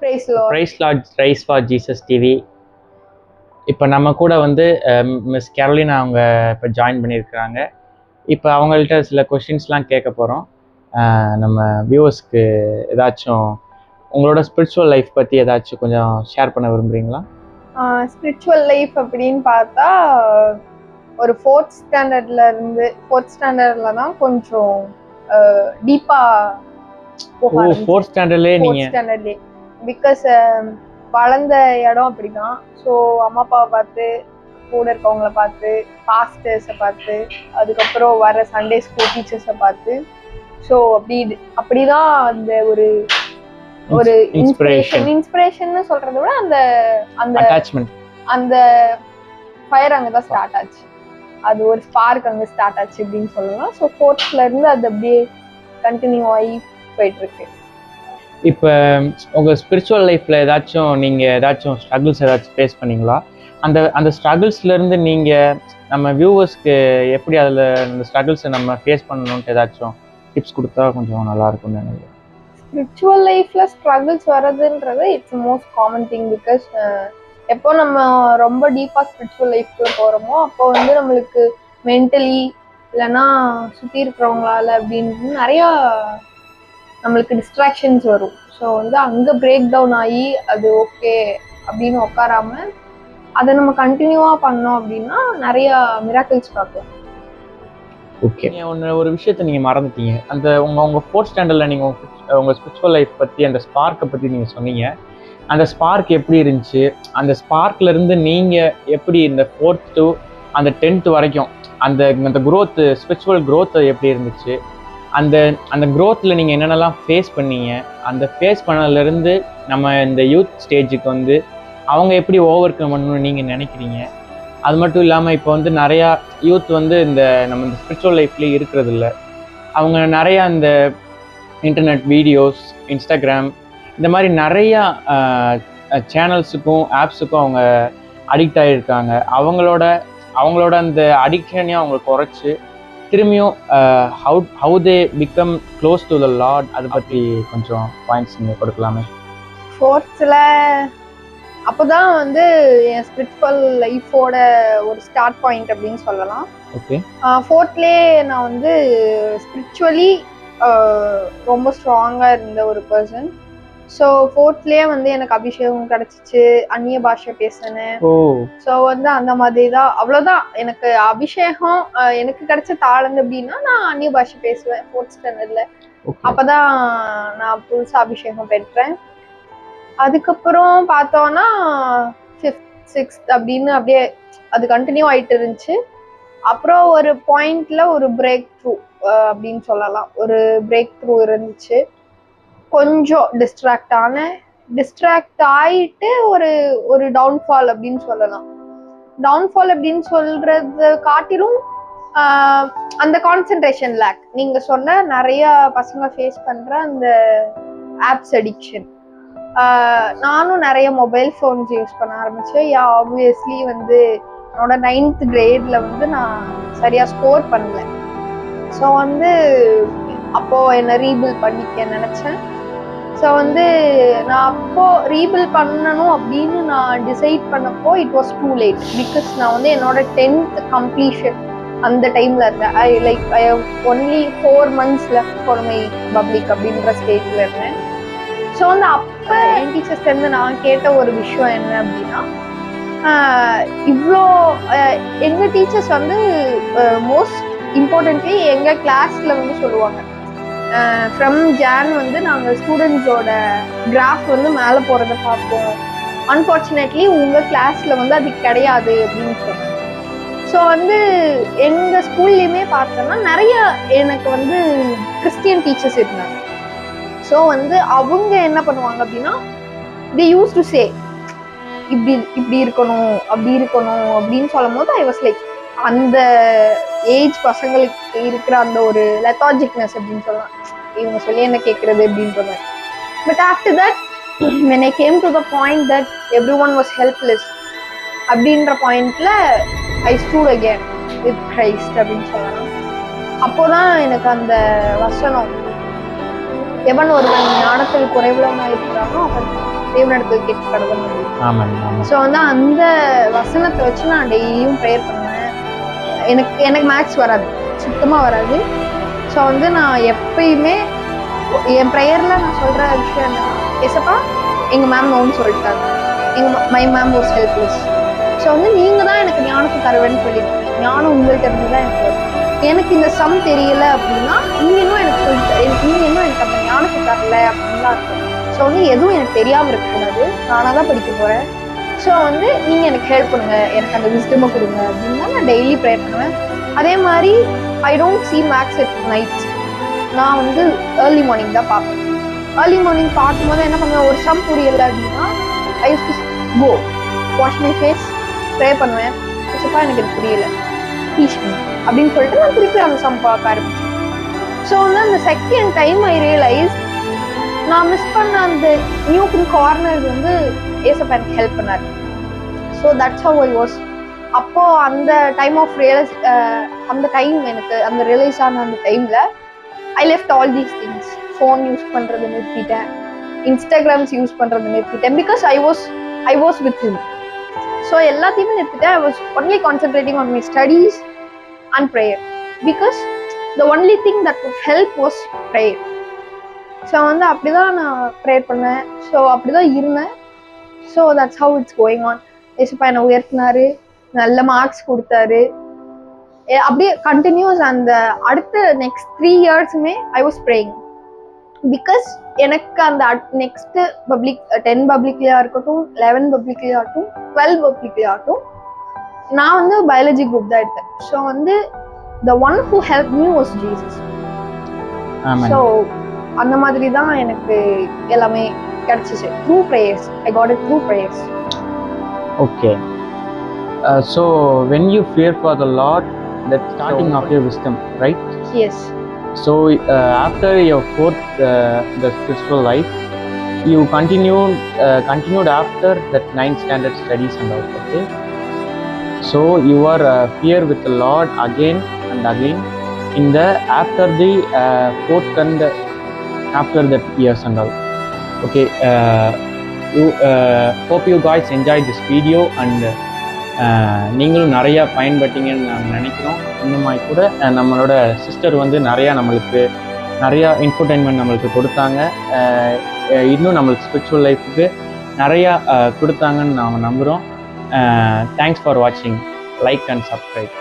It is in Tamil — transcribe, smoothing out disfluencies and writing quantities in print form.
Price lord rise for Jesus TV. இப்போ நம்ம கூட வந்து மிஸ் கேரோலினா அவங்க இப்போ ஜாயின் பண்ணியிருக்கிறாங்க. இப்போ அவங்கள்ட்ட சில கொஷின்ஸ்லாம் கேட்க போகிறோம். நம்ம வியூவர்ஸ்க்கு ஏதாச்சும் உங்களோட ஸ்பிரிச்சுவல் லைஃப் பற்றி ஏதாச்சும் கொஞ்சம் ஷேர் பண்ண விரும்புகிறீங்களா? ஸ்பிரிச்சுவல் லைஃப் அப்படின்னு பார்த்தா ஒரு ஃபோர்த் ஸ்டாண்டர்டில் தான் கொஞ்சம் டீப்பாக ஃபோர்த் ஸ்டாண்டர்ட்லேயே பிகாஸ் வளர்ந்த இடம் அப்படிதான். ஸோ அம்மா அப்பாவை பார்த்து, கூட இருக்கவங்கள பார்த்து, பாஸ்டர்ஸை பார்த்து, அதுக்கப்புறம் வர சண்டே ஸ்கூல் டீச்சர்ஸை பார்த்து, ஸோ அப்படிதான் அந்த ஒரு இன்ஸ்பிரேஷன் சொல்றதை விட அந்த ஃபயர் அங்கதான் ஸ்டார்ட் ஆச்சு. அது ஒரு ஸ்பார்க் அங்க ஸ்டார்ட் ஆச்சு அப்படின்னு சொல்லலாம். ஸோ ஃபோர்த்ல இருந்து அது அப்படியே கண்டினியூ ஆகி போயிட்டு இருக்கு. இப்போ உங்கள் ஸ்பிரிச்சுவல் லைஃப்பில் நீங்கள் ஏதாச்சும் ஸ்ட்ரகிள்ஸ் ஏதாச்சும் ஃபேஸ் பண்ணீங்களா? அந்த ஸ்ட்ரகிள்ஸ்லேருந்து நீங்கள் நம்ம வியூவர்ஸ்க்கு எப்படி அதில் அந்த ஸ்ட்ரகிள்ஸை நம்ம ஃபேஸ் பண்ணணுன்ட்டு ஏதாச்சும் டிப்ஸ் கொடுத்தா கொஞ்சம் நல்லாயிருக்கும்னு நினைக்கிறேன். ஸ்பிரிச்சுவல் லைஃப்பில் ஸ்ட்ரகிள்ஸ் வர்றதுன்றது it's most common thing. Because எப்போ நம்ம ரொம்ப டீப்பாக ஸ்பிரிச்சுவல் லைஃப்குள்ளே போகிறோமோ அப்போ வந்து நம்மளுக்கு மென்டலி இல்லைன்னா சுற்றி இருக்கிறவங்களால அப்படின்னு நிறையா நம்மளுக்கு டிஸ்ட்ராக்ஷன்ஸ் வரும். ஸோ வந்து அங்கே பிரேக் டவுன் ஆகி அது ஓகே அப்படின்னு உட்காராம அதை நம்ம கண்டினியூவாக பண்ணோம் அப்படின்னா நிறையா மிராக்கிள்ஸ் பார்க்கலாம். ஓகே, ஒரு விஷயத்த நீங்கள் மறந்துட்டீங்க. அந்த உங்கள் ஃபோர்த் ஸ்டாண்டர்டில் நீங்கள் உங்கள் ஸ்பிரிச்சுவல் லைஃப் பற்றி அந்த ஸ்பார்க்கை பற்றி நீங்கள் சொன்னீங்க. அந்த ஸ்பார்க் எப்படி இருந்துச்சு? அந்த ஸ்பார்க்லேருந்து நீங்கள் எப்படி இந்த 4th to அந்த 10th வரைக்கும் அந்த க்ரோத்து, ஸ்பிரிச்சுவல் க்ரோத்து எப்படி இருந்துச்சு? அந்த க்ரோத்தில் நீங்கள் என்னென்னலாம் ஃபேஸ் பண்ணீங்க? அந்த ஃபேஸ் பண்ணதுலேருந்து நம்ம இந்த யூத் ஸ்டேஜுக்கு வந்து அவங்க எப்படி ஓவர் கம் பண்ணணும்னு நீங்கள் நினைக்கிறீங்க? அது மட்டும் இல்லாமல் இப்போ வந்து நிறையா யூத் வந்து நம்ம இந்த ஸ்பிரிச்சுவல் லைஃப்லேயே இருக்கிறது இல்லை. அவங்க நிறையா இந்த இன்டர்நெட் வீடியோஸ், இன்ஸ்டாகிராம், இந்த மாதிரி நிறையா சேனல்ஸுக்கும் ஆப்ஸுக்கும் அவங்க அடிக்ட் ஆகியிருக்காங்க. அவங்களோட அந்த அடிக்ஷனையும் அவங்க குறைச்சி திரும்பியும் how they become close to the Lord, அதை பற்றி கொஞ்சம் பாயிண்ட்ஸ் நீங்கள் கொடுக்கலாமே. 4th அப்போதான் வந்து என் ஸ்பிரிச்சுவல் லைஃபோட ஒரு ஸ்டார்ட் பாயிண்ட் அப்படின்னு சொல்லலாம். ஓகே, 4thலே நான் வந்து ஸ்பிரிச்சுவலி ரொம்ப ஸ்ட்ராங்காக இருந்த ஒரு பர்சன். ஸோ 4thலேயே வந்து எனக்கு அபிஷேகம் கிடைச்சிச்சு, அந்நிய பாஷை பேசினேன். ஸோ வந்து அந்த மாதிரி தான், அவ்வளோதான் எனக்கு அபிஷேகம். எனக்கு கிடைச்ச தாளந்து அப்படின்னா நான் அந்நிய பாஷை பேசுவேன் 4th ஸ்டாண்டர்டில். அப்போதான் நான் புதுசாக அபிஷேகம் பெற்றேன். அதுக்கப்புறம் பார்த்தோன்னா 5th 6th அப்படின்னு அப்படியே அது கண்டினியூ ஆகிட்டு இருந்துச்சு. அப்புறம் ஒரு பாயிண்ட்ல ஒரு பிரேக் த்ரூ அப்படின்னு சொல்லலாம், ஒரு பிரேக் த்ரூ இருந்துச்சு. கொஞ்சம் டிஸ்ட்ராக்ட் ஆயிட்டு ஒரு டவுன்ஃபால் அப்படின்னு சொல்லலாம். டவுன்ஃபால் அப்படின்னு சொல்றது காட்டிலும் அந்த கான்சென்ட்ரேஷன் லேக், நீங்க சொன்ன நிறைய பசங்க ஃபேஸ் பண்ற அந்த ஆப்ஸ் அடிக்ஷன். நானும் நிறைய மொபைல் ஃபோன்ஸ் யூஸ் பண்ண ஆரம்பிச்சேன். ஆப்வியஸ்லி வந்து என்னோட 9th கிரேட்ல வந்து நான் சரியா ஸ்கோர் பண்ணல. ஸோ வந்து அப்போ என்ன ரீபில் பண்ணிக்க நினைச்சேன். ஸோ வந்து நான் அப்போ ரீபில் பண்ணணும் அப்படின்னு நான் டிசைட் பண்ணப்போ it was too late. Because நான் வந்து என்னோட 10th கம்ப்ளீஷன் அந்த டைம்ல இருந்தேன். I have only 4 months left for my public அப்படின்ற ஸ்டேஜ்ல இருந்தேன். ஸோ வந்து அப்போ என் டீச்சர்ஸ்லேருந்து நான் கேட்ட ஒரு விஷயம் என்ன அப்படின்னா, இவ்வளோ எங்கள் டீச்சர்ஸ் வந்து மோஸ்ட் இம்பார்ட்டன்ட்லி எங்கள் கிளாஸில் வந்து சொல்லுவாங்க, ஃப்ரம் ஜான் வந்து நாங்கள் ஸ்டூடெண்ட்ஸோட கிராஃப் வந்து மேலே போகிறத பார்ப்போம், அன்ஃபார்ச்சுனேட்லி உங்கள் கிளாஸில் வந்து அது கிடையாது அப்படின்னு சொன்னாங்க. ஸோ வந்து எங்கள் ஸ்கூல்லையுமே பார்த்தோன்னா நிறைய எனக்கு வந்து கிறிஸ்டியன் டீச்சர்ஸ் இருந்தாங்க. ஸோ வந்து அவங்க என்ன பண்ணுவாங்க அப்படின்னா, they used to say இப்படி இருக்கணும் அப்படி இருக்கணும் அப்படின்னு சொல்லும் போது ஐ வாஸ் லைக், அந்த ஏஜ் பசங்களுக்கு இருக்கிற அந்த ஒரு லெத்தாஜிக்னஸ் அப்படின்னு சொல்லலாம், இவங்க சொல்லி என்ன கேட்கறது அப்படின்னு சொன்னாங்க. But after that when I came to the point that everyone was helpless அப்படின்ற பாயிண்ட்ல I stood again with Christ அப்படின்னு சொல்லலாம். அப்போதான் எனக்கு அந்த வசனம், எவன் ஒருவன் ஞானத்தில் குறைவுள்ளவனாக இருக்கிறானோ அவன் தேவனிடத்தில் கேட்க கடவுள். ஸோ வந்து அந்த வசனத்தை வச்சு நான் டெய்லியும் ப்ரேயர் பண்ணுவேன். எனக்கு மேக்ஸ் வராது, சுத்தமாக வராது. ஸோ வந்து நான் எப்பயுமே என் ப்ரேயரில் நான் சொல்கிற விஷயம் என்னன்னா, ஏசப்பா எங்கள் மேம் நோன்னு சொல்லிட்டாங்க, my mam was helpless. So வந்து நீங்கள் தான் எனக்கு ஞானத்தை தருவேன்னு சொல்லியிருக்கீங்க, ஞானம் உங்கள்கிட்ட இருந்து தான் எனக்கு வரும். எனக்கு இந்த சம் தெரியல அப்படின்னா நீங்கள் இன்னும் எனக்கு நீங்கள் இன்னும் எனக்கு அந்த ஞானத்தை தரல அப்படின்லாம் இருக்கும். ஸோ வந்து எதுவும் எனக்கு தெரியாமல் இருக்கக்கூடாது, நானாக தான் படிக்க போகிறேன். ஸோ வந்து நீங்கள் எனக்கு ஹெல்ப் பண்ணுங்க, எனக்கு அந்த விஸ்டமை கொடுங்க அப்படின்னு தான் நான் டெய்லி ப்ரேயர் பண்ணுவேன். அதே மாதிரி I don't see max at nights. நான் வந்து ஏர்லி மார்னிங் தான் பார்ப்பேன். ஏர்லி மார்னிங் பார்க்கும்போது என்ன பண்ணுவேன், ஒரு சம் புரியலை அப்படின்னா I use to go wash my face, pray பண்ணுவேன். ஏசப்பா எனக்கு இது புரியல, டீச் மீ அப்படின்னு சொல்லிட்டு நான் திருப்பி அந்த சம் பார்க்க ஆரம்பிச்சேன். ஸோ வந்து அந்த செகண்ட் டைம் ஐ ரியலைஸ் நான் மிஸ் பண்ண அந்த நியூட்டன் கார்னர் வந்து ஏசப்பா எனக்கு ஹெல்ப் பண்ணார். So that's how I was. அப்போ அந்த டைம் ஆஃப் ரியலைஸ், அந்த டைம் எனக்கு அந்த ரியலைஸ் ஆன அந்த டைம்ல I left all these things. Phone use பண்றது நிறுத்திட்டேன், இன்ஸ்டாகிராம்ஸ் யூஸ் பண்றது நிறுத்திட்டேன், because I was with him. So எல்லாத்தையுமே நிறுத்திட்டேன். I was only concentrating on my studies and prayer, because the only thing that would help was prayer. So வந்து அப்படிதான் நான் ப்ரேயர் பண்ணேன். ஸோ அப்படிதான் இருந்தேன். So that's how it's going on. ஏசப்பா என்னை உயர்த்தினாரு, நல்ல மார்க்ஸ் கொடுத்தாரு. அப்படியே கண்டினியூஸ் அந்த அடுத்த நெக்ஸ்ட் 3 yearsமே ஐ வாஸ் ப்ரேயிங். பிகாஸ் எனக்கு அந்த நெக்ஸ்ட் பப்ளிக் 10 பப்ளிக்லேயா இருக்கட்டும், 11 பப்ளிக்லேயா ஆகட்டும், 12 பப்ளிக்லேயா ஆகட்டும், நான் வந்து பயாலஜி குரூப் தான் எடுத்தேன். ஸோ வந்து the one who helped me was Jesus. So அந்த மாதிரி தான் எனக்கு எல்லாமே கிடைச்சிச்சு. through prayers, I got it through prayers. Okay. So when you fear for the Lord, that's starting of your wisdom, right? Yes. So after your fourth the spiritual life, you continued after that 9th standard studies and all. Okay. So you are fear with the Lord again and again in the after the fourth and after that years and all. Okay. You hope you guys enjoyed this video and நீங்களும் நிறையா பயன்பட்டீங்கன்னு நாங்கள் நினைக்கிறோம். இன்னுமாய் கூட நம்மளோட சிஸ்டர் வந்து நிறையா இன்ஃபர்டைன்மெண்ட் நம்மளுக்கு கொடுத்தாங்க. இன்னும் நம்மளுக்கு ஸ்பிரிச்சுவல் லைஃபுக்கு நிறையா கொடுத்தாங்கன்னு நாம் நம்புகிறோம். தேங்க்ஸ் ஃபார் வாட்சிங். Like and subscribe.